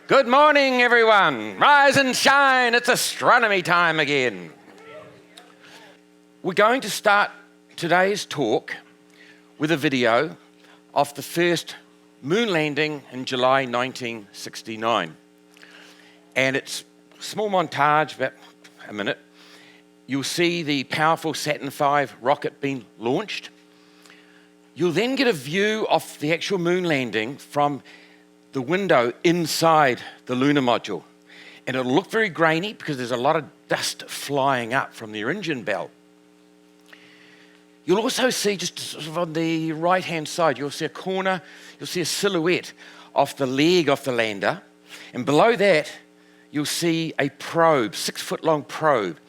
Good morning, everyone. Rise and shine. It's astronomy time again. We're going to start today's talk with a video of the first moon landing in July 1969. And it's a small montage, about a minute. You'll see the powerful Saturn V rocket being launched. You'll then get a view of the actual moon landing from the window inside the lunar module. And it'll look very grainy because there's a lot of dust flying up from the engine bell. You'll also see, just sort of on the right-hand side, you'll see a corner, you'll see a silhouette of the leg of the lander. And below that, you'll see a probe, 6-foot-long probe.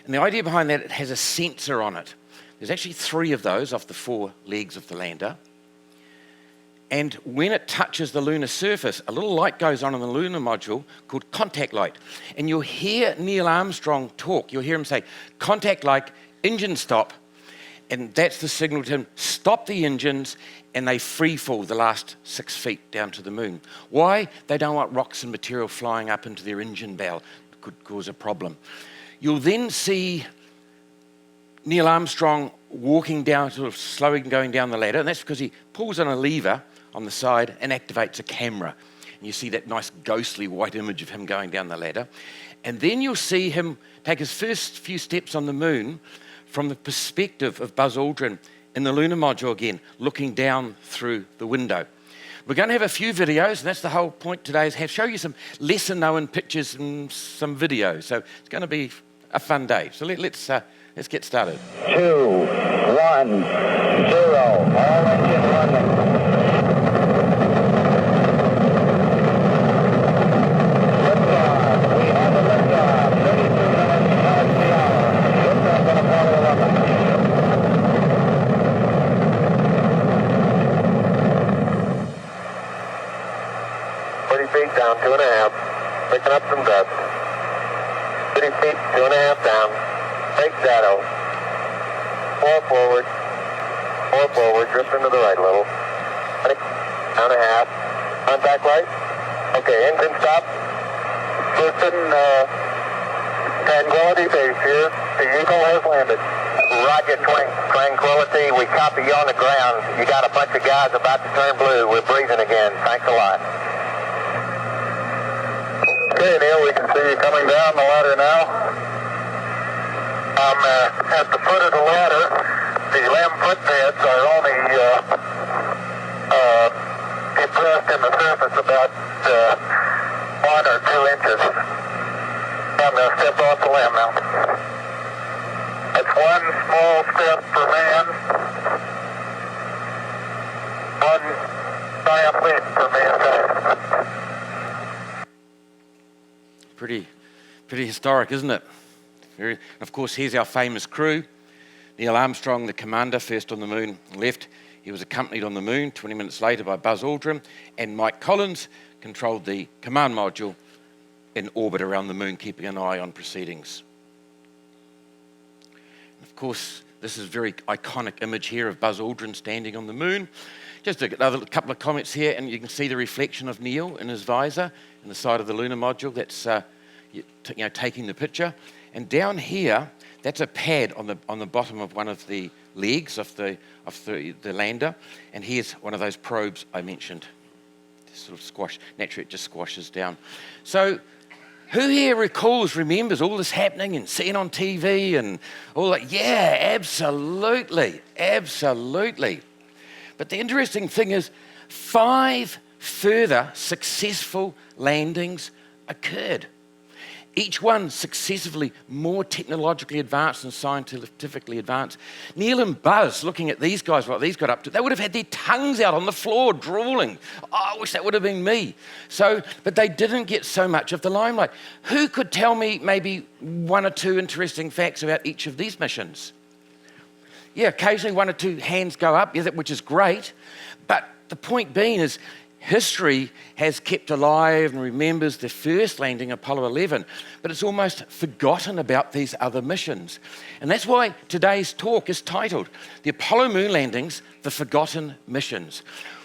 And the idea behind that, it has a sensor on it. There's actually 3 of those off the 4 legs of the lander. And when it touches the lunar surface, a little light goes on in the lunar module called contact light. And you'll hear Neil Armstrong talk. You'll hear him say, contact light, engine stop. And that's the signal to him, stop the engines, and they free fall the last 6 feet down to the moon. Why? They don't want rocks and material flying up into their engine bell. It could cause a problem. You'll then see Neil Armstrong walking down, sort of slowly going down the ladder, and that's because he pulls on a lever on the side and activates a camera. And you see that nice ghostly white image of him going down the ladder. And then you'll see him take his first few steps on the moon from the perspective of Buzz Aldrin in the lunar module again, looking down through the window. We're going to have a few videos, and that's the whole point today, is show you some lesser known pictures and some videos. So it's going to be a fun day. So let's get started. 2, 1, 0, all engine running. Down 2.5, picking up some dust. 30 feet, 2.5 down. Take shadow. 4 forward. 4 forward, drifting to the right a little. 20, down a half. Contact light. Okay, engine stop. Houston, Tranquility base here. The Eagle has landed. Roger, Tranquility. We copy you on the ground. You got a bunch of guys about to turn blue. We're breathing again. Thanks a lot. Okay, Neil, we can see you coming down the ladder now. I'm at the foot of the ladder. The limb footpads are only depressed in the surface about 1 or 2 inches. I'm going to step off the limb now. It's 1 small step for man, 1 giant leap for mankind. Pretty historic, isn't it? Of course, here's our famous crew. Neil Armstrong, the commander, first on the moon, left. He was accompanied on the moon 20 minutes later by Buzz Aldrin, and Mike Collins controlled the command module in orbit around the moon, keeping an eye on proceedings. Of course, this is a very iconic image here of Buzz Aldrin standing on the moon. Just another couple of comments here, and you can see the reflection of Neil in his visor in the side of the lunar module. That's taking the picture. And down here, that's a pad on the bottom of one of the legs of the lander. And here's one of those probes I mentioned. Sort of naturally it just squashes down. So who here remembers all this happening and seeing on TV and all that? Yeah, absolutely. But the interesting thing is 5 further successful landings occurred. Each one successively more technologically advanced and scientifically advanced. Neil and Buzz, looking at these guys, what these got up to, they would have had their tongues out on the floor drooling. Oh, I wish that would have been me. But they didn't get so much of the limelight. Who could tell me maybe 1 or 2 interesting facts about each of these missions? Yeah, occasionally 1 or 2 hands go up, which is great. But the point being is history has kept alive and remembers the first landing, Apollo 11, but it's almost forgotten about these other missions. And that's why today's talk is titled, The Apollo Moon Landings, The Forgotten Missions.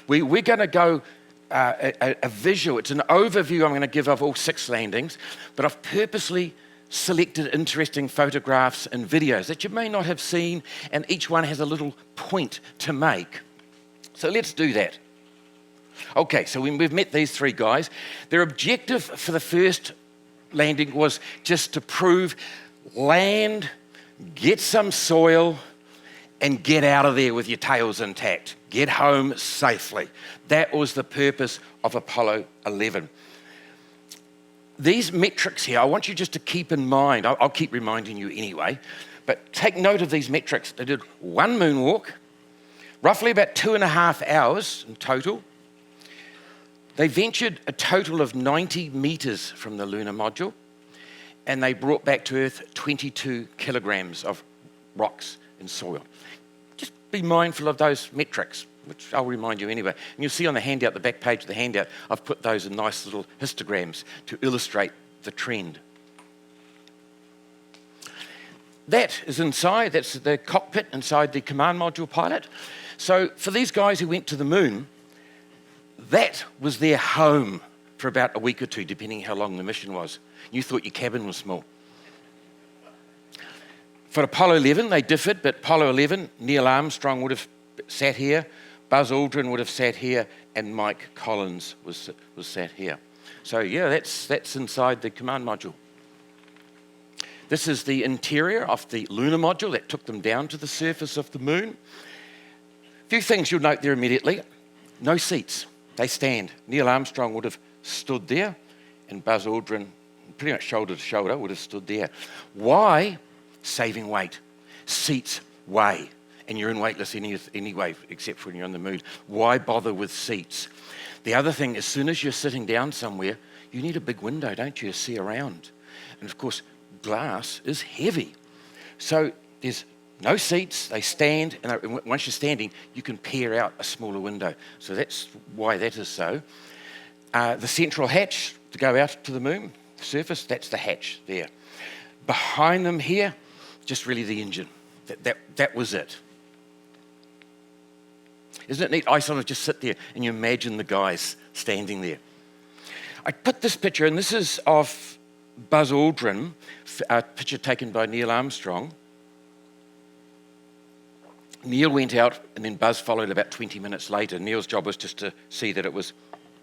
We're going to go a visual, it's an overview I'm going to give of all 6 landings, but I've purposely selected interesting photographs and videos that you may not have seen, and each one has a little point to make. So let's do that. Okay, so we've met these 3 guys. Their objective for the first landing was just to prove land, get some soil, and get out of there with your tails intact. Get home safely. That was the purpose of Apollo 11. These metrics here, I want you just to keep in mind. I'll keep reminding you anyway, but take note of these metrics. They did 1 moonwalk, roughly about 2.5 hours in total. They ventured a total of 90 meters from the lunar module, and they brought back to Earth 22 kilograms of rocks and soil. Just be mindful of those metrics, which I'll remind you anyway. And you'll see on the handout, the back page of the handout, I've put those in nice little histograms to illustrate the trend. That is inside, that's the cockpit inside the command module pilot. So for these guys who went to the moon, that was their home for about a week or 2, depending how long the mission was. You thought your cabin was small. For Apollo 11, they differed, but Apollo 11, Neil Armstrong would have sat here, Buzz Aldrin would have sat here, and Mike Collins was sat here. So yeah, that's inside the command module. This is the interior of the lunar module that took them down to the surface of the moon. A few things you'll note there immediately. No seats, they stand. Neil Armstrong would have stood there, and Buzz Aldrin, pretty much shoulder to shoulder, would have stood there. Why? Saving weight. Seats weigh, and you're in weightless anyway, except for when you're on the moon. Why bother with seats? The other thing, as soon as you're sitting down somewhere, you need a big window, don't you, to see around. And of course, glass is heavy. So there's no seats, they stand, and once you're standing, you can peer out a smaller window. So that's why that is so. The central hatch to go out to the moon surface, that's the hatch there. Behind them here, just really the engine. That was it. Isn't it neat? I sort of just sit there and you imagine the guys standing there. I put this picture, and this is of Buzz Aldrin, a picture taken by Neil Armstrong. Neil went out, and then Buzz followed about 20 minutes later. Neil's job was just to see that it was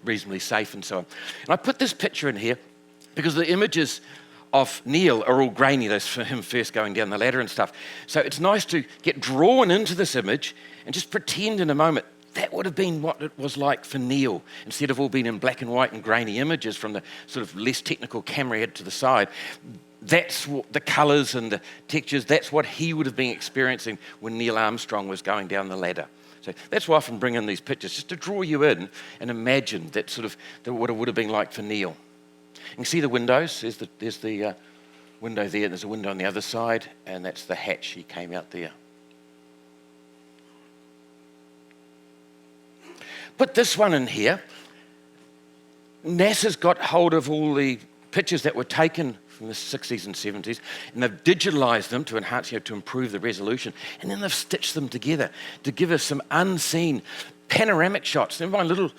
reasonably safe and so on. And I put this picture in here because the images of Neil are all grainy, those for him first going down the ladder and stuff. So it's nice to get drawn into this image and just pretend in a moment that would have been what it was like for Neil, instead of all being in black and white and grainy images from the sort of less technical camera head to the side. That's what the colours and the textures, that's what he would have been experiencing when Neil Armstrong was going down the ladder. So that's why I often bring in these pictures, just to draw you in and imagine that sort of what it would have been like for Neil. You can see the windows. There's the window there, and there's a window on the other side, and that's the hatch. He came out there. Put this one in here. NASA's got hold of all the pictures that were taken from the 60s and 70s, and they've digitalized them to enhance, to improve the resolution, and then they've stitched them together to give us some unseen panoramic shots. Never mind little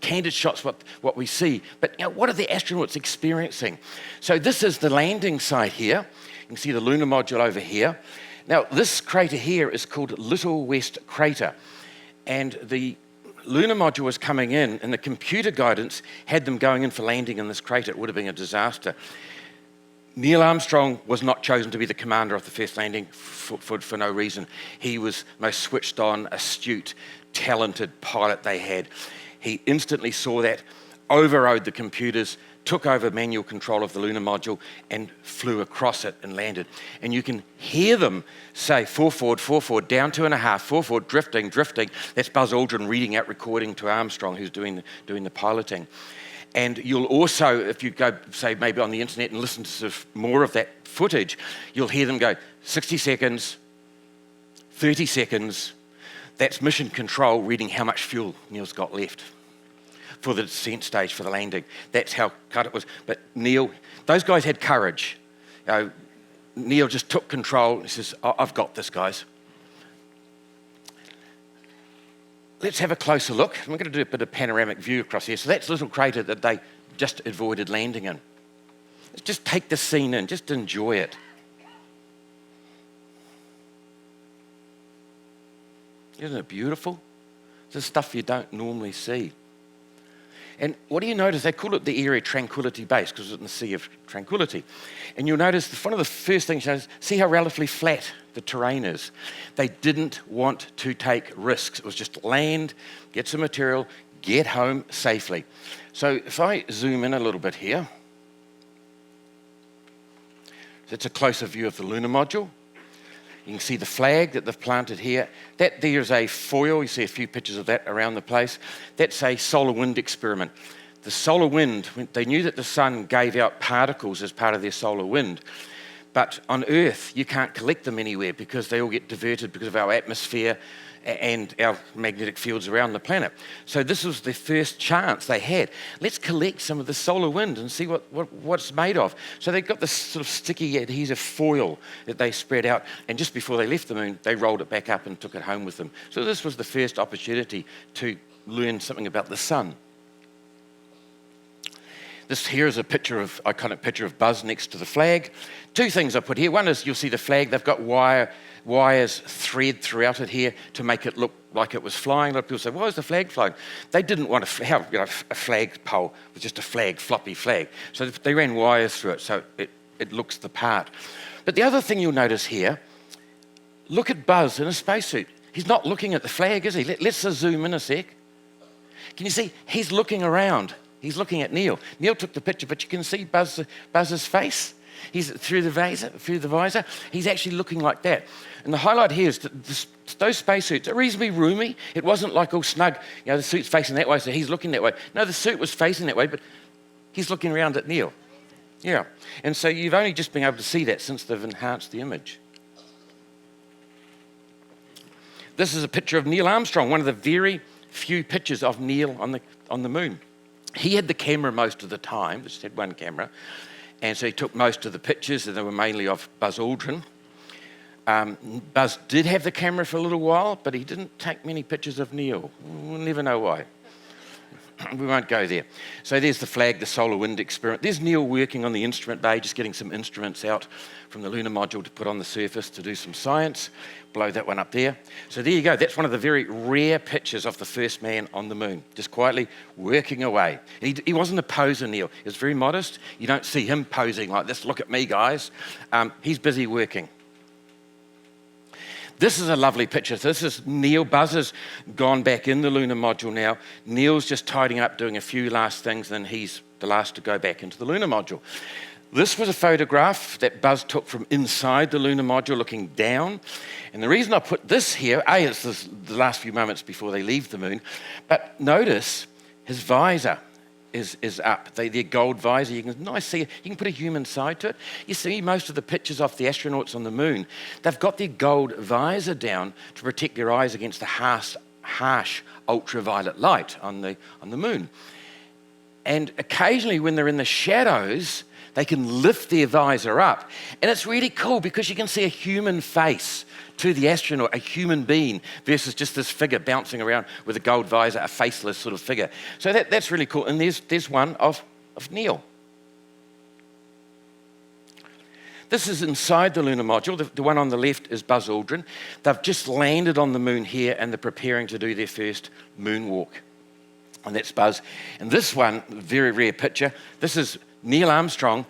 candid shots, what we see, but what are the astronauts experiencing? So this is the landing site here. You can see the lunar module over here. Now this crater here is called Little West Crater, and the lunar module was coming in, and the computer guidance had them going in for landing in this crater. It would have been a disaster. Neil Armstrong was not chosen to be the commander of the first landing for no reason. He was the most switched on, astute, talented pilot they had. He instantly saw that, overrode the computers, took over manual control of the lunar module, and flew across it and landed. And you can hear them say, 4 forward, down 2.5, 4 forward, drifting. That's Buzz Aldrin reading out recording to Armstrong, who's doing the piloting. And you'll also, if you go, say, maybe on the internet and listen to sort of more of that footage, you'll hear them go 60 seconds, 30 seconds. That's mission control reading how much fuel Neil's got left for the descent stage, for the landing. That's how cut it was. But Neil, those guys had courage. Neil just took control. He says, I've got this, guys. let's have a closer look. I'm going to do a bit of panoramic view across here. So that's a little crater that they just avoided landing in. Let's just take the scene in, just enjoy it. Isn't it beautiful? This is stuff you don't normally see. And what do you notice? They call it the area Tranquility Base because it's in the Sea of Tranquility. And you'll notice one of the first things you notice, see how relatively flat the terrain is. They didn't want to take risks. It was just land, get some material, get home safely. So if I zoom in a little bit here, that's a closer view of the lunar module. You can see the flag that they've planted here. That there is a foil. You see a few pictures of that around the place. That's a solar wind experiment. The solar wind, they knew that the sun gave out particles as part of their solar wind. But on Earth, you can't collect them anywhere because they all get diverted because of our atmosphere and our magnetic fields around the planet. So this was the first chance they had. Let's collect some of the solar wind and see what it's made of. So they got this sort of sticky adhesive foil that they spread out, and just before they left the moon, they rolled it back up and took it home with them. So this was the first opportunity to learn something about the sun. This here is a iconic picture of Buzz next to the flag. Two things I put here. One is you'll see the flag. They've got wires thread throughout it here to make it look like it was flying. A lot of people say, why is the flag flying? They didn't want a flag pole with just a floppy flag. So they ran wires through it so it looks the part. But the other thing you'll notice here, look at Buzz in a spacesuit. He's not looking at the flag, is he? Let's zoom in a sec. Can you see? He's looking around. He's looking at Neil. Neil took the picture, but you can see Buzz's face. He's through the visor. He's actually looking like that. And the highlight here is that those spacesuits are reasonably roomy. It wasn't like all snug, the suit's facing that way, so he's looking that way. No, the suit was facing that way, but he's looking around at Neil. Yeah. And so you've only just been able to see that since they've enhanced the image. This is a picture of Neil Armstrong, one of the very few pictures of Neil on the moon. He had the camera most of the time, just had one camera, and so he took most of the pictures, and they were mainly of Buzz Aldrin. Buzz did have the camera for a little while, but he didn't take many pictures of Neil. We'll never know why. We won't go there. So there's the flag, the solar wind experiment. There's Neil working on the instrument bay, just getting some instruments out from the lunar module to put on the surface to do some science. Blow that one up there. So there you go. That's one of the very rare pictures of the first man on the moon, just quietly working away. He wasn't a poser, Neil. He was very modest. You don't see him posing like this. Look at me, guys. He's busy working. This is a lovely picture. This is Neil. Buzz has gone back in the lunar module now. Neil's just tidying up, doing a few last things, and he's the last to go back into the lunar module. This was a photograph that Buzz took from inside the lunar module looking down. And the reason I put this here, it's the last few moments before they leave the moon, but notice his visor is up. Their gold visor, you can see, you can put a human side to it. You see most of the pictures of the astronauts on the moon, they've got their gold visor down to protect their eyes against the harsh ultraviolet light on the moon. And occasionally when they're in the shadows, they can lift their visor up. And it's really cool because you can see a human face to the astronaut, a human being, versus just this figure bouncing around with a gold visor, a faceless sort of figure. So that's really cool. And there's one of Neil. This is inside the lunar module. The one on the left is Buzz Aldrin. They've just landed on the moon here and they're preparing to do their first moonwalk. And that's Buzz. And this one, very rare picture, this is Neil Armstrong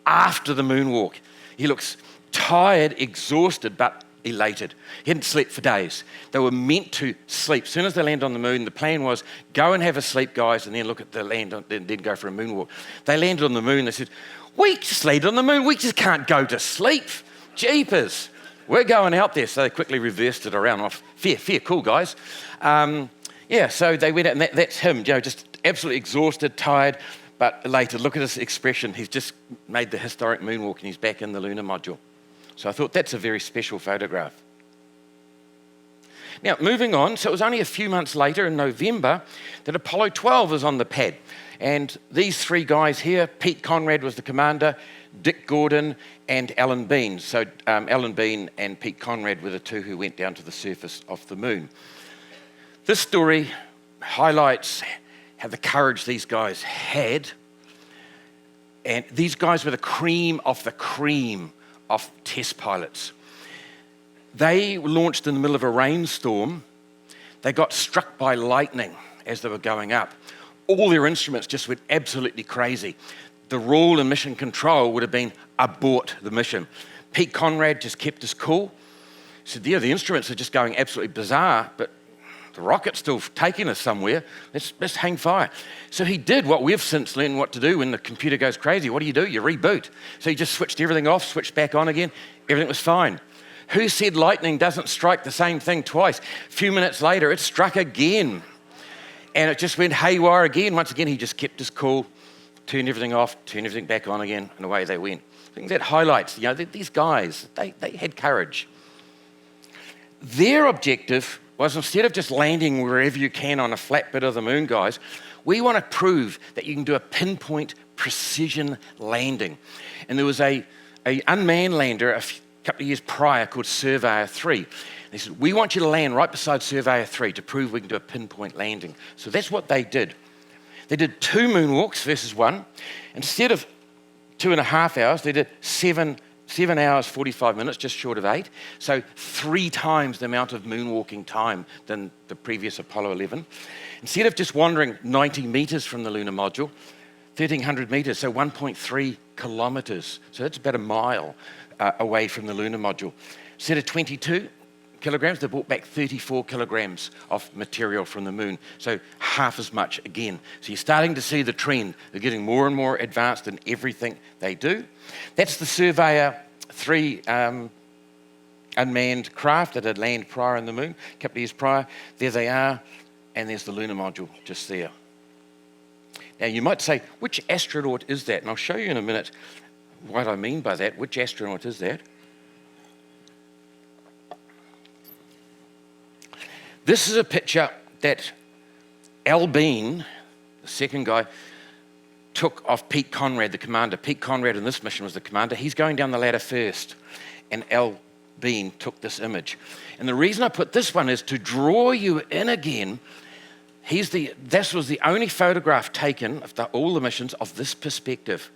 after the moonwalk. He looks tired, exhausted, but elated. He hadn't slept for days. They were meant to sleep. As soon as they land on the moon, the plan was, go and have a sleep, guys, and then look at the land, and then go for a moonwalk. They landed on the moon. They said, we just landed on the moon. We just can't go to sleep. Jeepers. We're going out there. So they quickly reversed it around. Off. Fair, cool, guys. So they went out, and that's him, just absolutely exhausted, tired, but elated. Look at his expression. He's just made the historic moonwalk, and he's back in the lunar module. So I thought that's a very special photograph. Now, moving on, so it was only a few months later in November that Apollo 12 was on the pad. And these three guys here, Pete Conrad was the commander, Dick Gordon and Alan Bean. So Alan Bean and Pete Conrad were the two who went down to the surface of the moon. This story highlights how the courage these guys had. And these guys were the cream of test pilots. They launched in the middle of a rainstorm. They got struck by lightning as they were going up. All their instruments just went absolutely crazy. The rule in mission control would have been abort the mission. Pete Conrad just kept his cool. He said, yeah, the instruments are just going absolutely bizarre, but the rocket's still taking us somewhere. Let's hang fire. So he did what we've since learned what to do when the computer goes crazy. What do? You reboot. So he just switched everything off, switched back on again. Everything was fine. Who said lightning doesn't strike the same thing twice? A few minutes later, it struck again. And it just went haywire again. Once again, he just kept his cool, turned everything off, turned everything back on again, and away they went. I think that highlights, these guys, they had courage. Their objective was, instead of just landing wherever you can on a flat bit of the moon, guys, we want to prove that you can do a pinpoint precision landing. And there was a unmanned lander a couple of years prior called Surveyor 3. They said, we want you to land right beside Surveyor 3 to prove we can do a pinpoint landing. So that's what they did. They did 2 moonwalks versus 1. Instead of 2.5 hours, they did 7 hours, 45 minutes, just short of 8. So 3 times the amount of moonwalking time than the previous Apollo 11. Instead of just wandering 90 meters from the lunar module, 1,300 meters, so 1.3 kilometers. So that's about a mile away from the lunar module. Instead of 22 kilograms, they brought back 34 kilograms of material from the moon. So half as much again. So you're starting to see the trend. They're getting more and more advanced in everything they do. That's the Surveyor 3 unmanned craft that had landed prior on the moon, a couple of years prior. There they are, and there's the lunar module just there. Now you might say, which astronaut is that? And I'll show you in a minute what I mean by that. Which astronaut is that? This is a picture that Al Bean, the second guy, took of Pete Conrad, the commander. Pete Conrad in this mission was the commander. He's going down the ladder first, and Al Bean took this image. And the reason I put this one is to draw you in again. This was the only photograph taken of all the missions of this perspective.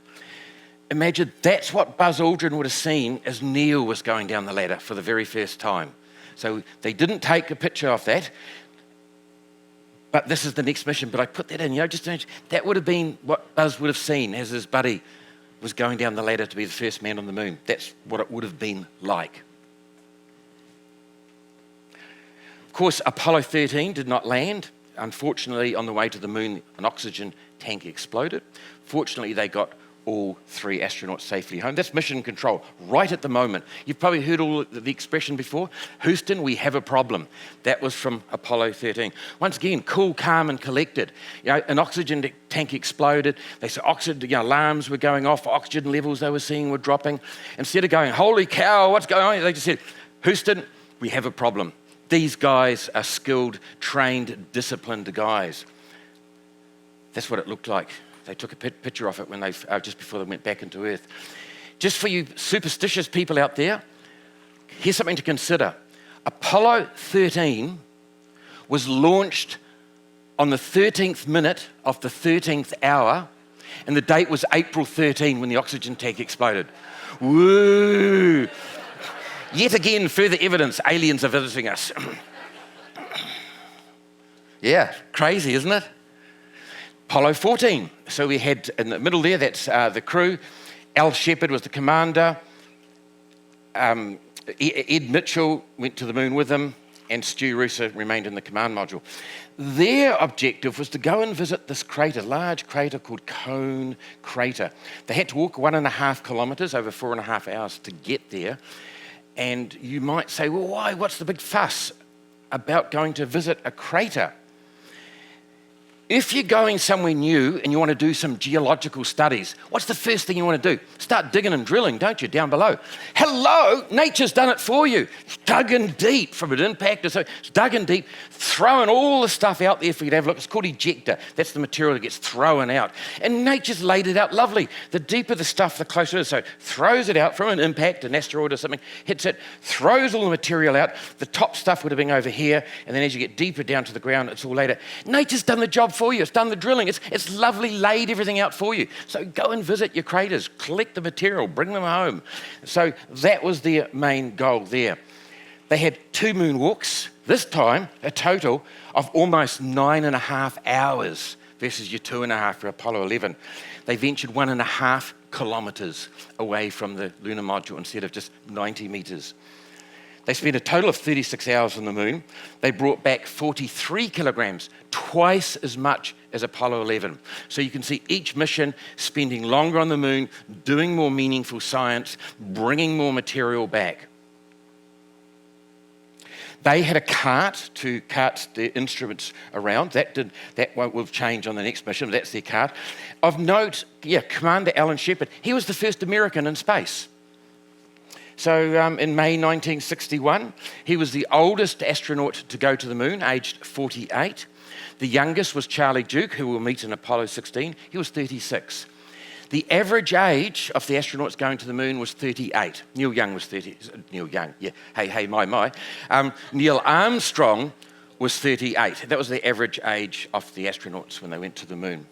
Imagine that's what Buzz Aldrin would have seen as Neil was going down the ladder for the very first time. So they didn't take a picture of that, but this is the next mission. But I put that in, just imagine, that would have been what Buzz would have seen as his buddy was going down the ladder to be the first man on the moon. That's what it would have been like. Of course, Apollo 13 did not land. Unfortunately, on the way to the moon, an oxygen tank exploded. Fortunately, they got all 3 astronauts safely home. That's mission control right at the moment. You've probably heard all the expression before. Houston, we have a problem. That was from Apollo 13. Once again, cool, calm, and collected. An oxygen tank exploded. They said oxygen alarms were going off. Oxygen levels they were seeing were dropping. Instead of going, holy cow, what's going on? They just said, Houston, we have a problem. These guys are skilled, trained, disciplined guys. That's what it looked like. They took a picture of it when just before they went back into Earth. Just for you superstitious people out there, here's something to consider. Apollo 13 was launched on the 13th minute of the 13th hour, and the date was April 13 when the oxygen tank exploded. Woo! Yet again, further evidence aliens are visiting us. Yeah, crazy, isn't it? Apollo 14. So we had in the middle there, that's the crew. Al Shepard was the commander. Ed Mitchell went to the moon with them, and Stu Russo remained in the command module. Their objective was to go and visit this crater, large crater called Cone Crater. They had to walk 1.5 kilometers over 4.5 hours to get there. And you might say, well, why? What's the big fuss about going to visit a crater? if you're going somewhere new and you want to do some geological studies, what's the first thing you want to do? Start digging and drilling, don't you, down below? Hello, nature's done it for you. It's dug in deep from an impact. So it's dug in deep, throwing all the stuff out there for you to have a look. It's called ejecta. That's the material that gets thrown out. And nature's laid it out lovely. The deeper the stuff, the closer it is. So it throws it out from an impact, an asteroid or something, hits it, throws all the material out. The top stuff would have been over here, and then as you get deeper down to the ground, it's all later. Nature's done the job for you. It's done the drilling. It's lovely, laid everything out for you. So go and visit your craters, collect the material, bring them home. So that was their main goal there. They had 2 moonwalks, this time a total of almost 9.5 hours versus your 2.5 for Apollo 11. They ventured 1.5 kilometers away from the lunar module instead of just 90 meters. They spent a total of 36 hours on the moon. They brought back 43 kilograms, twice as much as Apollo 11. So you can see each mission spending longer on the moon, doing more meaningful science, bringing more material back. They had a cart to cart their instruments around. That will change on the next mission. That's their cart. Of note, Commander Alan Shepard, he was the first American in space. So in May 1961, he was the oldest astronaut to go to the moon, aged 48. The youngest was Charlie Duke, who we'll meet in Apollo 16. He was 36. The average age of the astronauts going to the moon was 38. Neil Young was 30. Neil Young, yeah. Hey, my. Neil Armstrong was 38. That was the average age of the astronauts when they went to the moon.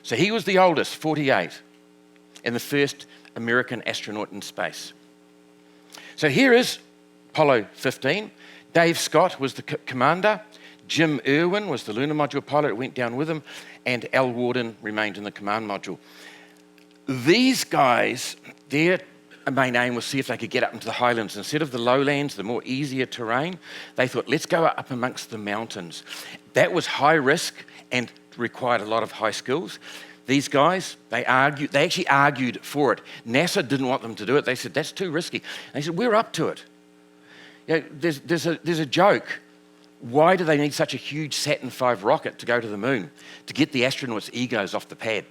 So he was the oldest, 48, and the first American astronaut in space. So here is Apollo 15. Dave Scott was the commander. Jim Irwin was the lunar module pilot that went down with him, and Al Warden remained in the command module. These guys, their main aim was to see if they could get up into the highlands. Instead of the lowlands, the more easier terrain, they thought, let's go up amongst the mountains. That was high risk and required a lot of high skills. These guys, they actually argued for it. NASA didn't want them to do it. They said, that's too risky. And they said, we're up to it. You know, there's a joke. Why do they need such a huge Saturn V rocket to go to the moon? To get the astronauts' egos off the pad.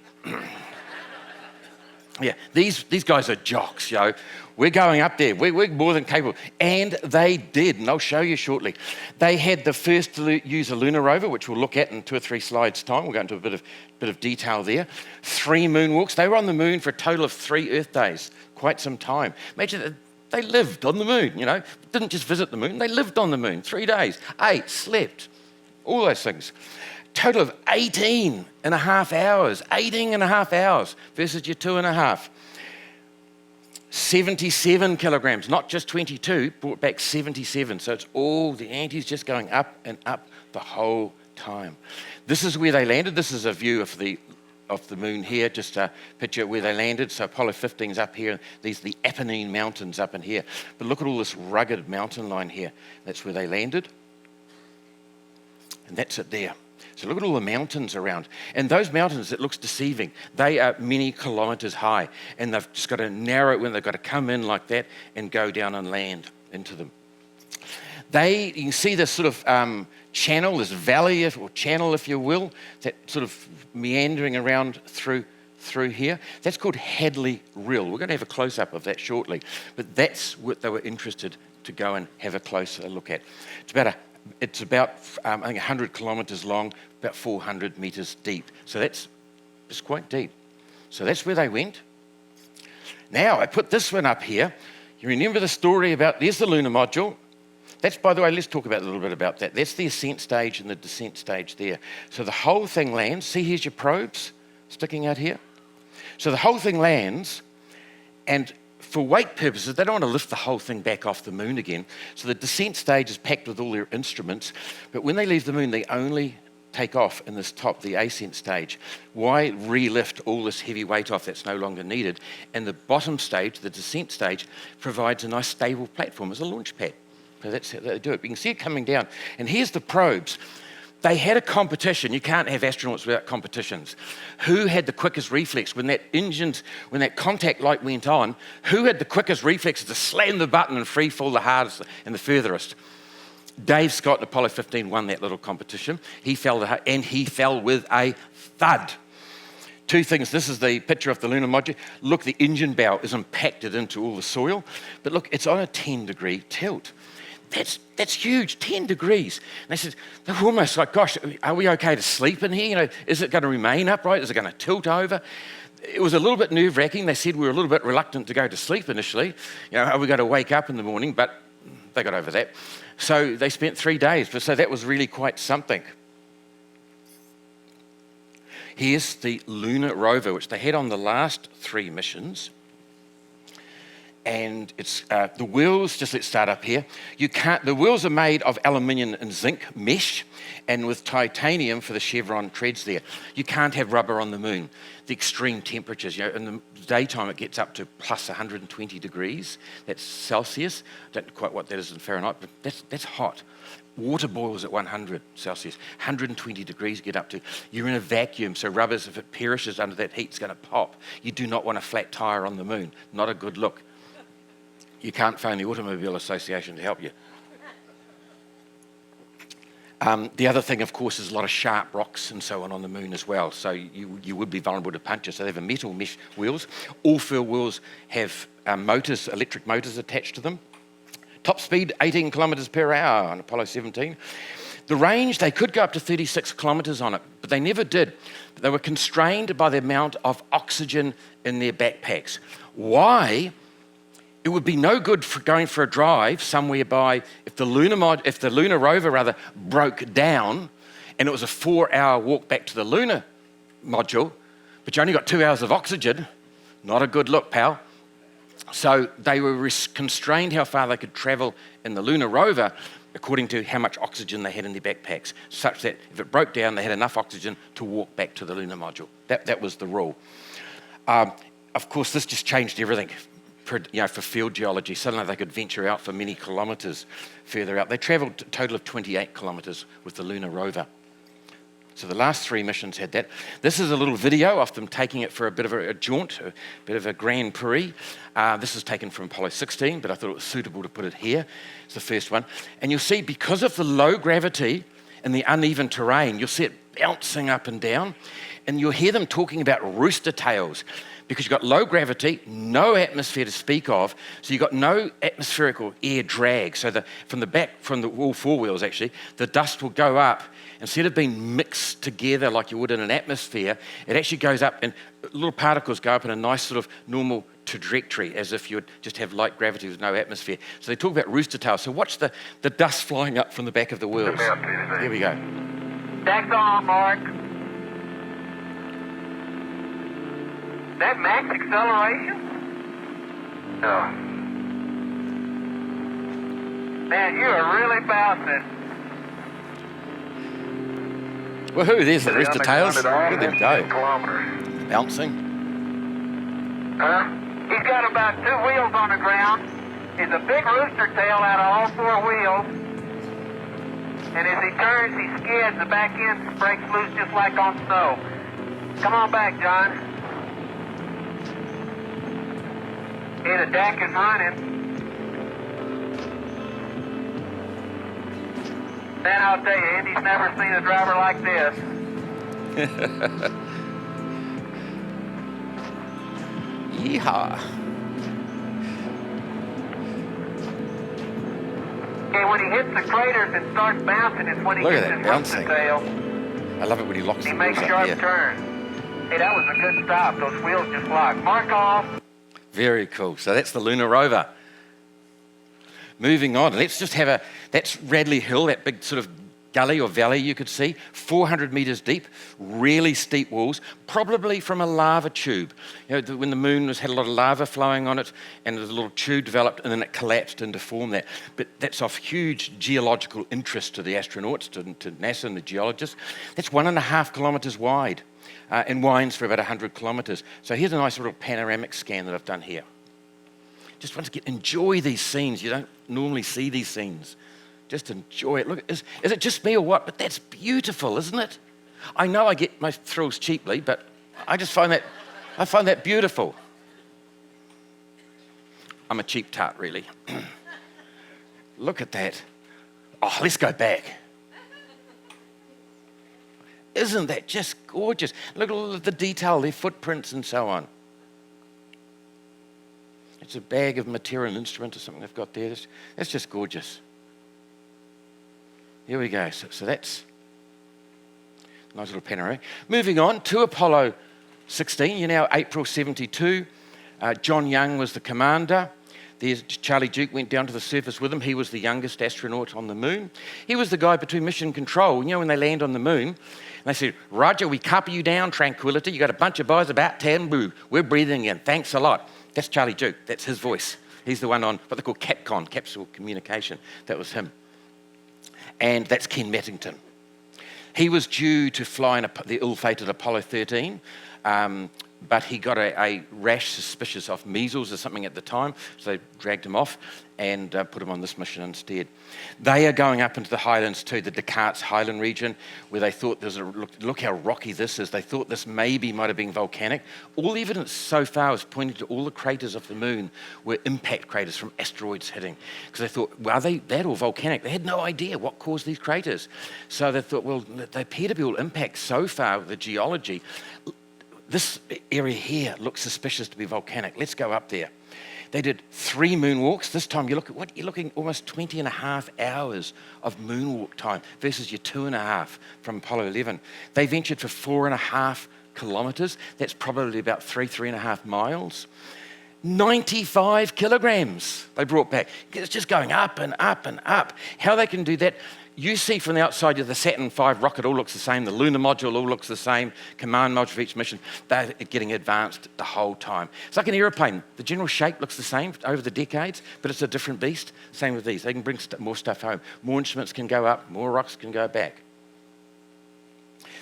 Yeah, these guys are jocks, yo. We're going up there. We're more than capable. And they did, and I'll show you shortly. They had the first to use a lunar rover, which we'll look at in 2 or 3 slides' time. We'll go into a bit of detail there. 3 moonwalks. They were on the moon for a total of 3 Earth days, quite some time. Imagine they lived on the moon, you know. Didn't just visit the moon. They lived on the moon 3 days, ate, slept, all those things. Total of 18.5 hours. 18.5 hours versus your 2.5. 77 kilograms, not just 22, brought back 77. So it's all, the ante's just going up and up the whole time. This is where they landed. This is a view of the moon here, just a picture where they landed. So Apollo 15's up here. These are the Apennine Mountains up in here. But look at all this rugged mountain line here. That's where they landed. And that's it there. So look at all the mountains around. And those mountains, it looks deceiving. They are many kilometers high. And they've just got to narrow it when they've got to come in like that and go down and land into them. You can see this sort of channel, this valley or channel, if you will, that sort of meandering around through here. That's called Hadley Rill. We're going to have a close-up of that shortly. But that's what they were interested to go and have a closer look at. It's about I think 100 kilometres long, about 400 metres deep. So it's quite deep. So that's where they went. Now, I put this one up here. You remember the story about, there's the lunar module. That's, by the way, let's talk about a little bit about that. That's the ascent stage and the descent stage there. So the whole thing lands. See, here's your probes sticking out here. So the whole thing lands, and for weight purposes, they don't want to lift the whole thing back off the moon again. So the descent stage is packed with all their instruments. But when they leave the moon, they only take off in this top, the ascent stage. Why re-lift all this heavy weight off that's no longer needed? And the bottom stage, the descent stage, provides a nice stable platform as a launch pad. So that's how they do it. You can see it coming down. And here's the probes. They had a competition. You can't have astronauts without competitions. Who had the quickest reflex when that contact light went on? Who had the quickest reflexes to slam the button and free fall the hardest and the furthest? Dave Scott in Apollo 15 won that little competition. He fell with a thud. Two things. This is the picture of the lunar module. Look, the engine bow is impacted into all the soil. But look, it's on a 10-degree tilt. That's huge, 10 degrees. And they said, they're almost like, gosh, are we okay to sleep in here? You know, is it going to remain upright? Is it going to tilt over? It was a little bit nerve-wracking. They said we were a little bit reluctant to go to sleep initially. You know, are we going to wake up in the morning? But they got over that. So they spent 3 days. So that was really quite something. Here's the lunar rover, which they had on the last 3 missions. And it's the wheels, just let's start up here. The wheels are made of aluminium and zinc mesh and with titanium for the chevron treads there. You can't have rubber on the moon. The extreme temperatures, you know, in the daytime it gets up to plus 120 degrees. That's Celsius. Don't know quite what that is in Fahrenheit, but that's hot. Water boils at 100 Celsius, 120 degrees get up to. You're in a vacuum, so rubbers, if it perishes under that heat, it's going to pop. You do not want a flat tire on the moon. Not a good look. You can't phone the Automobile Association to help you. The other thing, of course, is a lot of sharp rocks and so on the moon as well. So you would be vulnerable to punctures. So they have metal mesh wheels. All 4 wheels have motors, electric motors attached to them. Top speed, 18 kilometres per hour on Apollo 17. The range, they could go up to 36 kilometres on it, but they never did. They were constrained by the amount of oxygen in their backpacks. Why? It would be no good for going for a drive somewhere by, if the lunar rover broke down and it was a 4-hour walk back to the lunar module, but you only got 2 hours of oxygen, not a good look, pal. So they were constrained how far they could travel in the lunar rover according to how much oxygen they had in their backpacks, such that if it broke down, they had enough oxygen to walk back to the lunar module. That was the rule. Of course, this just changed everything. For field geology, suddenly they could venture out for many kilometres further out. They travelled a total of 28 kilometres with the lunar rover. So the last 3 missions had that. This is a little video of them taking it for a bit of a jaunt, a bit of a Grand Prix. This is taken from Apollo 16, but I thought it was suitable to put it here. It's the first one. And you'll see, because of the low gravity and the uneven terrain, you'll see it bouncing up and down. And you'll hear them talking about rooster tails, because you've got low gravity, no atmosphere to speak of, so you've got no atmospheric or air drag. So from all 4 wheels actually, the dust will go up. Instead of being mixed together like you would in an atmosphere, it actually goes up and little particles go up in a nice sort of normal trajectory, as if you would just have light gravity with no atmosphere. So they talk about rooster tails. So watch the dust flying up from the back of the wheels. Here we go. Tax on, Mark. That max acceleration? No. Man, you are really bouncing. Woohoo, there's the rooster tails. Look at them go. Kilometers. Bouncing. He's got about 2 wheels on the ground. He's a big rooster tail out of all 4 wheels. And as he turns, he skids. The back end breaks loose just like on snow. Come on back, John. Hey, the deck is running. Man, I'll tell you, Andy's never seen a driver like this. Yeehaw. Okay, when he hits the craters and starts bouncing, it's when he Look gets at his that rooster bouncing. tail. I love it when he locks He the makes wheels up sharp here. turns. Hey, that was a good stop. Those wheels just locked. Mark off. Very cool. So that's the lunar rover. Moving on, let's just have that's Radley Hill, that big sort of gully or valley you could see, 400 metres deep, really steep walls, probably from a lava tube. You know, when the moon had a lot of lava flowing on it, and a little tube developed, and then it collapsed and deformed that. But that's of huge geological interest to the astronauts, to NASA and the geologists. That's 1.5 kilometres wide, and winds for about 100 kilometres. So here's a nice little panoramic scan that I've done here. Just want to enjoy these scenes. You don't normally see these scenes. Just enjoy it. Look, is it just me or what? But that's beautiful, isn't it? I know I get my thrills cheaply, but I just find that beautiful. I'm a cheap tart, really. Look at that. Oh, let's go back. Isn't that just gorgeous? Look at all of the detail, their footprints and so on. It's a bag of material instrument or something they've got there. That's just gorgeous. Here we go. So that's a nice little panoramic. Moving on to Apollo 16. You know, April 72. John Young was the commander. There's Charlie Duke went down to the surface with him. He was the youngest astronaut on the moon. He was the guy between mission control. You know, when they land on the moon, and they said, Roger, we copy you down, Tranquility. You got a bunch of guys about taboo. We're breathing in. Thanks a lot. That's Charlie Duke. That's his voice. He's the one on what they call CAPCON, capsule communication. That was him. And that's Ken Mattington. He was due to fly in the ill-fated Apollo 13, but he got a rash suspicious of measles or something at the time, so they dragged him off and put him on this mission instead. They are going up into the highlands too, the Descartes Highland region, where they thought look how rocky this is. They thought this maybe might have been volcanic. All the evidence so far is pointing to all the craters of the moon were impact craters from asteroids hitting. Because they thought, well, are they that or volcanic? They had no idea what caused these craters. So they thought, well, they appear to be all impacts so far with the geology. This area here looks suspicious to be volcanic. Let's go up there. They did 3 moonwalks. This time you're looking almost 20 and a half hours of moonwalk time versus your 2.5 from Apollo 11. They ventured for 4.5 kilometers. That's probably about 3.5 miles. 95 kilograms they brought back. It's just going up and up and up. How they can do that, you see from the outside of the Saturn V rocket all looks the same, the lunar module all looks the same, command module for each mission, they're getting advanced the whole time. It's like an aeroplane. The general shape looks the same over the decades, but it's a different beast. Same with these. They can bring more stuff home. More instruments can go up, more rocks can go back.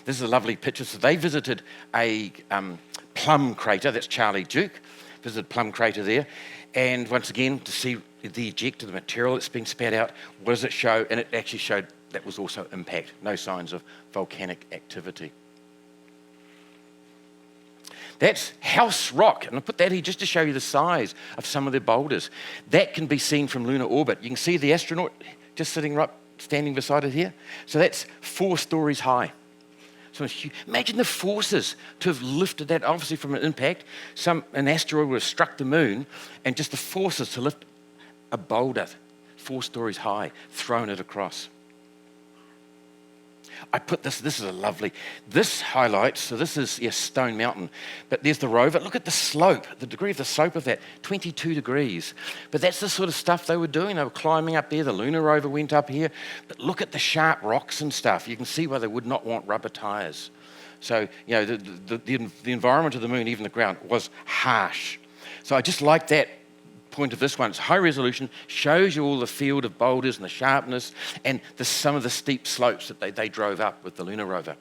This is a lovely picture. So they visited a plum crater, that's Charlie Duke, visited plum crater there, and once again to see the ejector, the material that's been spat out, what does it show? And it actually showed that was also impact, no signs of volcanic activity. That's House Rock, and I put that here just to show you the size of some of the boulders. That can be seen from lunar orbit. You can see the astronaut just standing beside it here. So that's 4 stories high. So imagine the forces to have lifted that, obviously from an impact. An asteroid would have struck the moon, and just the forces to lift a boulder 4 stories high, thrown it across. I put this is a lovely, this highlights, so this is, yes, Stone Mountain, but there's the rover. Look at the slope, the degree of the slope of that, 22 degrees. But that's the sort of stuff they were doing. They were climbing up there. The lunar rover went up here. But look at the sharp rocks and stuff. You can see why they would not want rubber tires. So, you know, the environment of the moon, even the ground, was harsh. So I just like that point of this one. It's high resolution, shows you all the field of boulders and the sharpness and some of the steep slopes that they drove up with the lunar rover.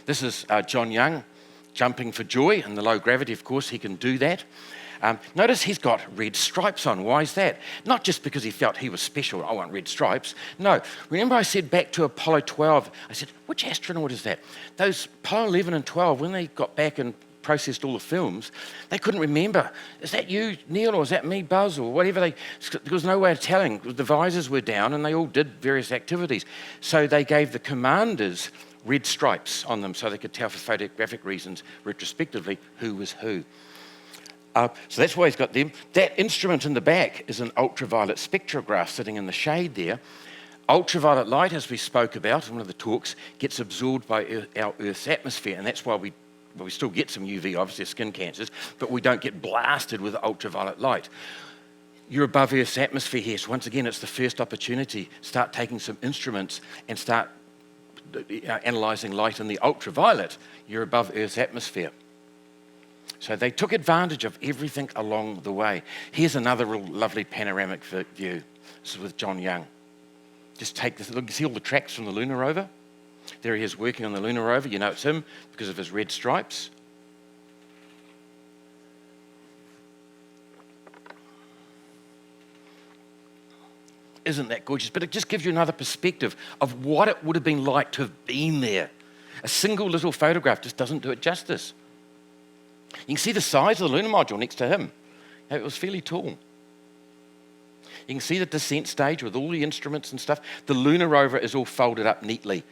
This is John Young jumping for joy in the low gravity. Of course, he can do that. Notice he's got red stripes on. Why is that? Not just because he felt he was special, I want red stripes. No, remember I said back to Apollo 12, I said, which astronaut is that? Those Apollo 11 and 12, when they got back and processed all the films, they couldn't remember. Is that you, Neil, or is that me, Buzz, or whatever? There was no way of telling. The visors were down and they all did various activities. So they gave the commanders red stripes on them so they could tell for photographic reasons, retrospectively, who was who. So that's why he's got them. That instrument in the back is an ultraviolet spectrograph sitting in the shade there. Ultraviolet light, as we spoke about in one of the talks, gets absorbed by our Earth's atmosphere, and that's why we still get some UV, obviously skin cancers, but we don't get blasted with ultraviolet light. You're above Earth's atmosphere here, so once again, it's the first opportunity. Start taking some instruments and start analysing light in the ultraviolet. You're above Earth's atmosphere. So they took advantage of everything along the way. Here's another real lovely panoramic view. This is with John Young. Just take this, look, you see all the tracks from the lunar rover? There he is working on the lunar rover. You know it's him because of his red stripes. Isn't that gorgeous? But it just gives you another perspective of what it would have been like to have been there. A single little photograph just doesn't do it justice. You can see the size of the lunar module next to him. It was fairly tall. You You can see the descent stage with all the instruments and stuff. The lunar rover is all folded up neatly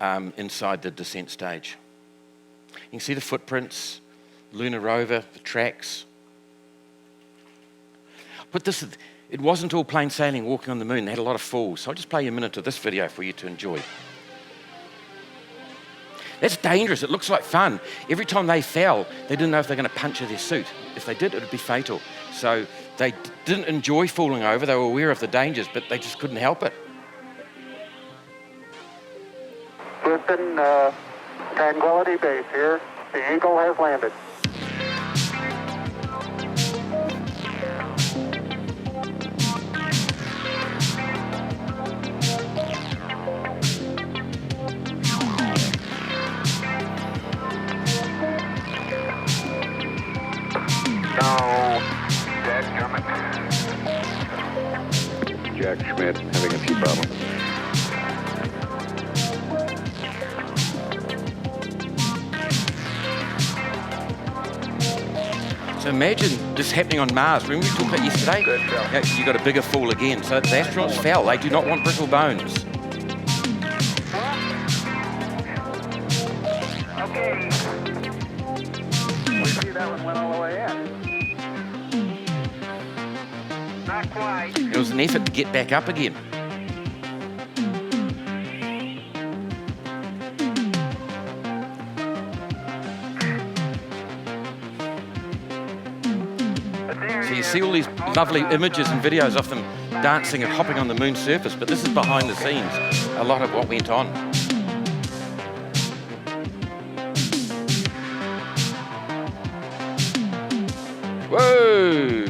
inside the descent stage. You can see the footprints, lunar rover, the tracks. But it wasn't all plain sailing walking on the moon. They had a lot of falls. So I'll just play you a minute of this video for you to enjoy. That's dangerous. It looks like fun. Every time they fell, they didn't know if they were going to puncture their suit. If they did, it would be fatal. So they didn't enjoy falling over. They were aware of the dangers, but they just couldn't help it. Houston, Tranquility Base here. The Eagle has landed. Jack Schmidt having a few problems. So imagine this happening on Mars. Remember we talked about yesterday? Yeah, you got a bigger fall again. So the astronauts fell. They do not want brittle bones. Okay. We see that one went all the way in. Not quite. It was an effort to get back up again. So you see all these lovely images and videos of them dancing and hopping on the moon's surface, but this is behind the scenes, a lot of what went on. Whoa!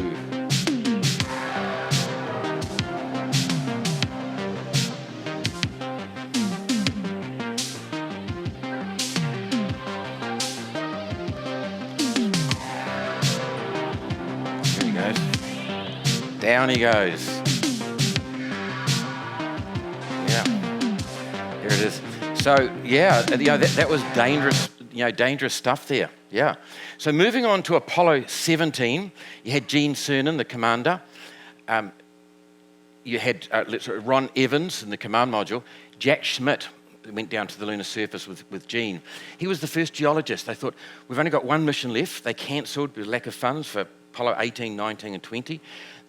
Down he goes. Yeah, here it is. So yeah, that was dangerous, dangerous stuff there. Yeah. So moving on to Apollo 17, you had Gene Cernan, the commander. You had Ron Evans in the command module. Jack Schmidt went down to the lunar surface with Gene. He was the first geologist. They thought, we've only got one mission left. They cancelled with lack of funds for Apollo 18, 19, and 20.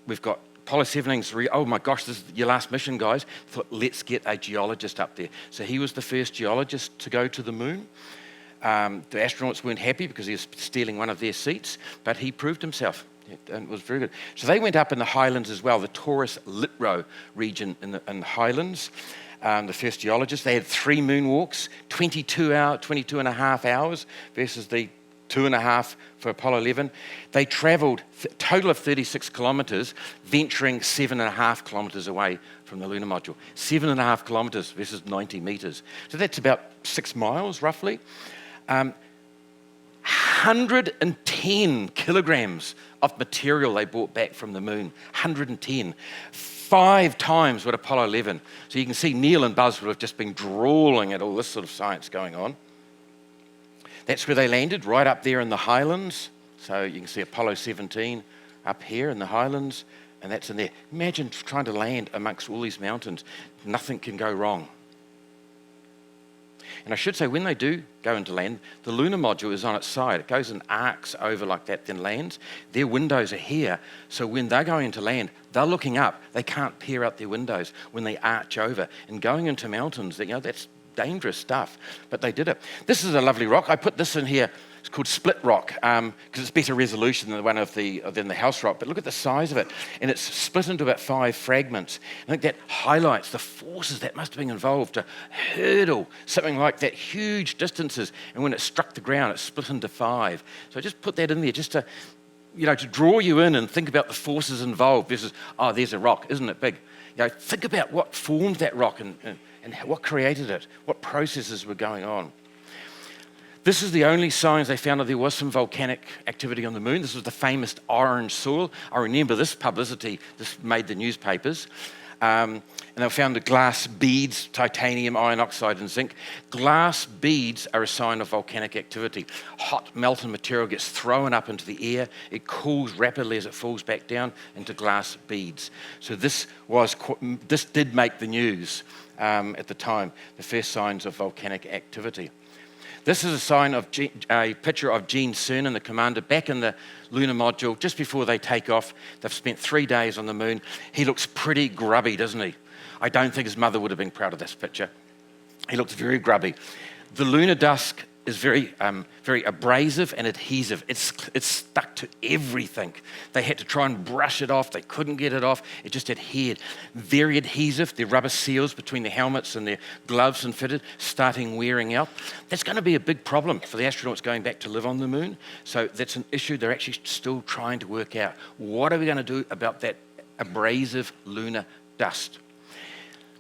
We've got Apollo 17's, oh my gosh, this is your last mission, guys. Thought, let's get a geologist up there. So he was the first geologist to go to the moon. The astronauts weren't happy because he was stealing one of their seats, but he proved himself and it was very good. So they went up in the highlands as well, the Taurus Littrow region in the highlands. The first geologists, they had 3 moonwalks, 22 and a half hours versus the 2.5 for Apollo 11. They travelled a total of 36 kilometres, venturing 7.5 kilometres away from the lunar module. 7.5 kilometres versus 90 metres. So that's about 6 miles, roughly. 110 kilograms of material they brought back from the moon. 110. 5 times what Apollo 11. So you can see Neil and Buzz would have just been drooling at all this sort of science going on. That's where they landed, right up there in the highlands. So you can see Apollo 17 up here in the highlands, and that's in there. Imagine trying to land amongst all these mountains. Nothing can go wrong. And I should say, when they do go into land, the lunar module is on its side. It goes in arcs over like that, then lands. Their windows are here, so when they're going into land, they're looking up. They can't peer out their windows when they arch over. And going into mountains, that's dangerous stuff, but they did it. This is a lovely rock. I put this in here. It's called split rock because it's better resolution than the house rock. But look at the size of it, and it's split into about 5 fragments. I think that highlights the forces that must have been involved to hurdle something like that huge distances. And when it struck the ground, it split into 5. So I just put that in there just to, to draw you in and think about the forces involved. Versus, oh, there's a rock, isn't it big? Think about what formed that rock and what created it, what processes were going on. This is the only signs they found that there was some volcanic activity on the moon. This was the famous orange soil. I remember this publicity. This made the newspapers. And they found the glass beads, titanium, iron oxide, and zinc. Glass beads are a sign of volcanic activity. Hot molten material gets thrown up into the air. It cools rapidly as it falls back down into glass beads. So this did make the news at the time, the first signs of volcanic activity. This is a picture of Gene Cernan, the commander, back in the lunar module just before they take off. They've spent 3 days on the moon. He looks pretty grubby, doesn't he? I don't think his mother would have been proud of this picture. He looks very grubby. The lunar dust is very abrasive and adhesive. It's stuck to everything. They had to try and brush it off. They couldn't get it off. It just adhered. Very adhesive. The rubber seals between the helmets and their gloves and fitted starting wearing out. That's going to be a big problem for the astronauts going back to live on the moon. So that's an issue they're actually still trying to work out. What are we going to do about that abrasive lunar dust?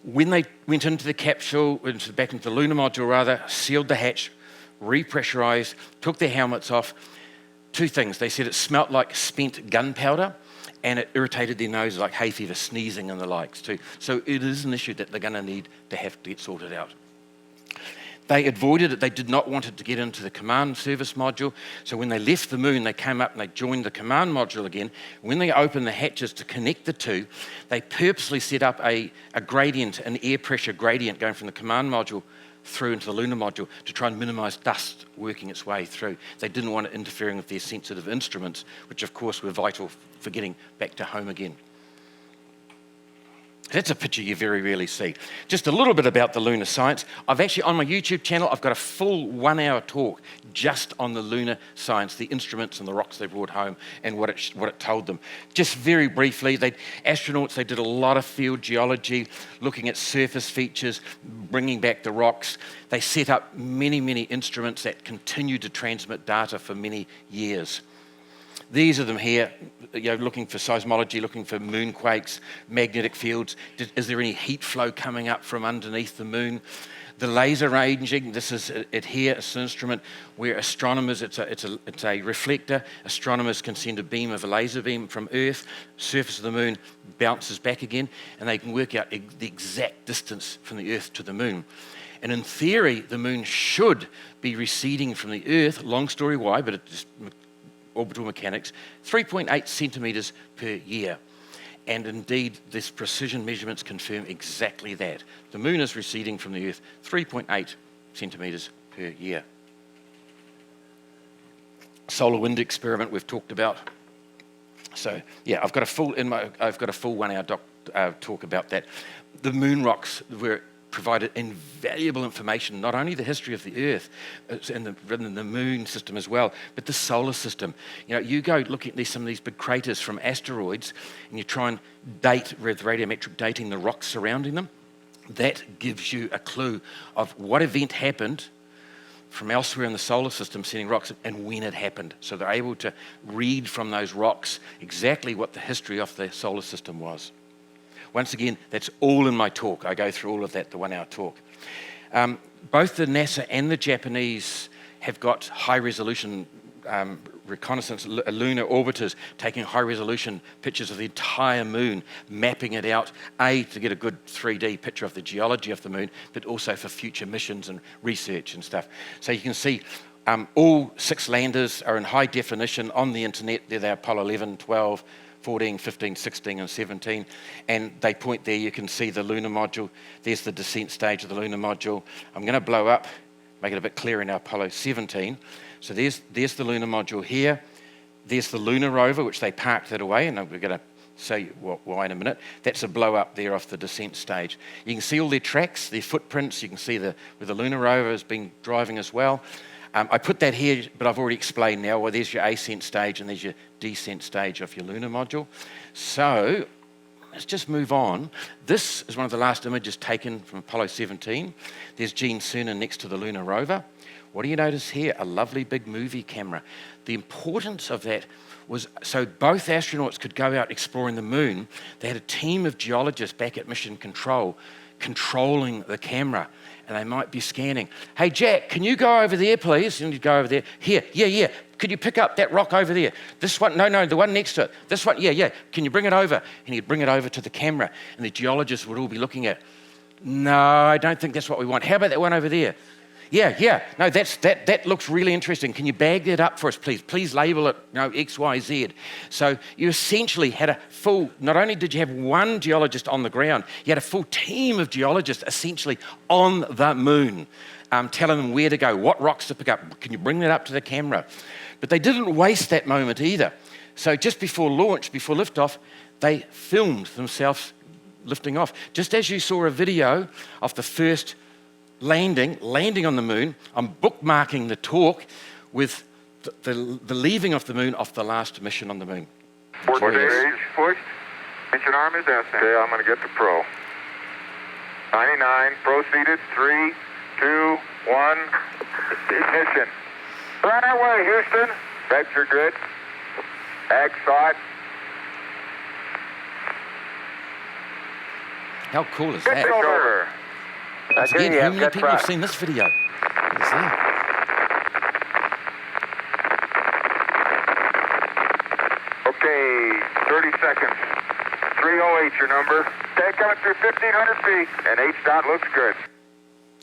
When they went into the capsule, back into the lunar module rather, sealed the hatch, repressurized, took their helmets off. 2 things. They said it smelt like spent gunpowder and it irritated their nose like hay fever, sneezing and the likes too. So it is an issue that they're going to need to have to get sorted out. They avoided it. They did not want it to get into the command service module. So when they left the moon, they came up and they joined the command module again. When they opened the hatches to connect the two, they purposely set up a gradient, an air pressure gradient going from the command module through into the lunar module to try and minimize dust working its way through. They didn't want it interfering with their sensitive instruments, which of course were vital for getting back to home again. That's a picture you very rarely see. Just a little bit about the lunar science. I've actually, on my YouTube channel, I've got a full 1-hour talk just on the lunar science, the instruments and the rocks they brought home and what it told them. Just very briefly, astronauts did a lot of field geology, looking at surface features, bringing back the rocks. They set up many, many instruments that continued to transmit data for many years. These are them here, looking for seismology, looking for moonquakes, magnetic fields. Is there any heat flow coming up from underneath the moon? The laser ranging, this is it here, it's an instrument where astronomers, it's a reflector. Astronomers can send a beam of a laser beam from Earth, surface of the moon, bounces back again, and they can work out the exact distance from the Earth to the moon. And in theory, the moon should be receding from the Earth, long story why, but it's orbital mechanics, 3.8 centimetres per year. And indeed, this precision measurements confirm exactly that. The moon is receding from the Earth 3.8 centimetres per year. Solar wind experiment we've talked about. So yeah, I've got a full 1-hour talk about that. The moon rocks were provided invaluable information, not only the history of the Earth and the moon system as well, but the solar system. You go look at some of these big craters from asteroids and you try and date with radiometric dating the rocks surrounding them. That gives you a clue of what event happened from elsewhere in the solar system sending rocks and when it happened. So they're able to read from those rocks exactly what the history of the solar system was. Once again, that's all in my talk. I go through all of that, the 1-hour talk. Both the NASA and the Japanese have got high-resolution reconnaissance lunar orbiters taking high-resolution pictures of the entire moon, mapping it out, to get a good 3D picture of the geology of the moon, but also for future missions and research and stuff. So you can see all 6 landers are in high definition on the internet. They're the Apollo 11, 12, 14, 15, 16, and 17. And they point there, you can see the lunar module. There's the descent stage of the lunar module. I'm going to blow up, make it a bit clearer now, Apollo 17. So there's the lunar module here. There's the lunar rover, which they parked it away, and we're going to show you why in a minute. That's a blow up there off the descent stage. You can see all their tracks, their footprints. You can see where the lunar rover has been driving as well. I put that here, but I've already explained now. Well, there's your ascent stage and there's your descent stage of your lunar module. So let's just move on. This is one of the last images taken from Apollo 17. There's Gene Cernan next to the lunar rover. What do you notice here? A lovely big movie camera. The importance of that was so both astronauts could go out exploring the moon. They had a team of geologists back at Mission Control controlling the camera, and they might be scanning. Hey, Jack, can you go over there, please? And you go over there. Here, yeah. Could you pick up that rock over there? This one, no, the one next to it. This one, yeah. Can you bring it over? And he'd bring it over to the camera, and the geologists would all be looking at, no, I don't think that's what we want. How about that one over there? Yeah. No, that looks really interesting. Can you bag that up for us, please? Please label it, X, Y, Z. So you essentially had a full, not only did you have one geologist on the ground, you had a full team of geologists essentially on the moon, telling them where to go, what rocks to pick up. Can you bring that up to the camera? But they didn't waste that moment either. So just before launch, before liftoff, they filmed themselves lifting off. Just as you saw a video of the first landing on the moon, I'm bookmarking the talk with the leaving of the moon off the last mission on the moon. 4 days, pushed. Mission arm is ascent. Okay, I'm going to get the pro. 99, proceeded, 3, 2, 1, ignition. Right away, Houston. Beds are good. Ag thought. How cool is that? Over. Once again, how many people have seen this video? Okay, 30 seconds. 308 your number. Okay, coming through 1,500 feet, and H-dot looks good.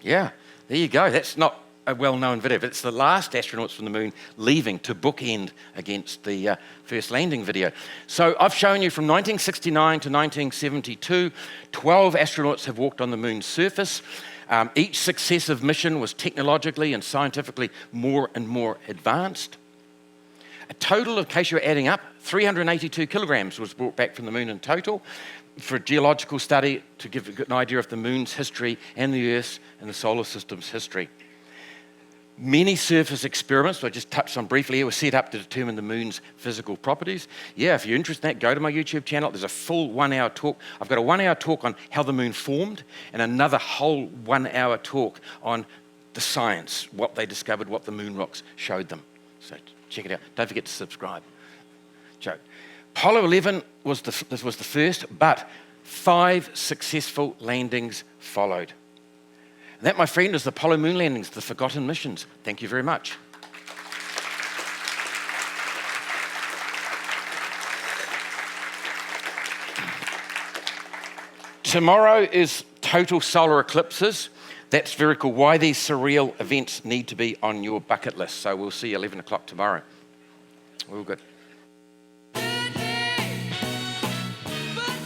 Yeah, there you go. That's not a well-known video, but it's the last astronauts from the moon leaving to bookend against the first landing video. So I've shown you from 1969 to 1972, 12 astronauts have walked on the moon's surface. Each successive mission was technologically and scientifically more and more advanced. A total, in case you're adding up, 382 kilograms was brought back from the moon in total for a geological study to give an idea of the moon's history and the Earth's and the solar system's history. Many surface experiments, I just touched on briefly here, were set up to determine the moon's physical properties. Yeah, if you're interested in that, go to my YouTube channel. There's a full 1 hour talk. I've got a 1 hour talk on how the moon formed and another whole 1 hour talk on the science, what they discovered, what the moon rocks showed them. So check it out. Don't forget to subscribe. Joke. Apollo 11 was the first, but 5 successful landings followed. And that, my friend, is the Apollo moon landings, the forgotten missions. Thank you very much. Tomorrow is total solar eclipses. That's very cool. Why these surreal events need to be on your bucket list. So we'll see you 11 o'clock tomorrow. All good.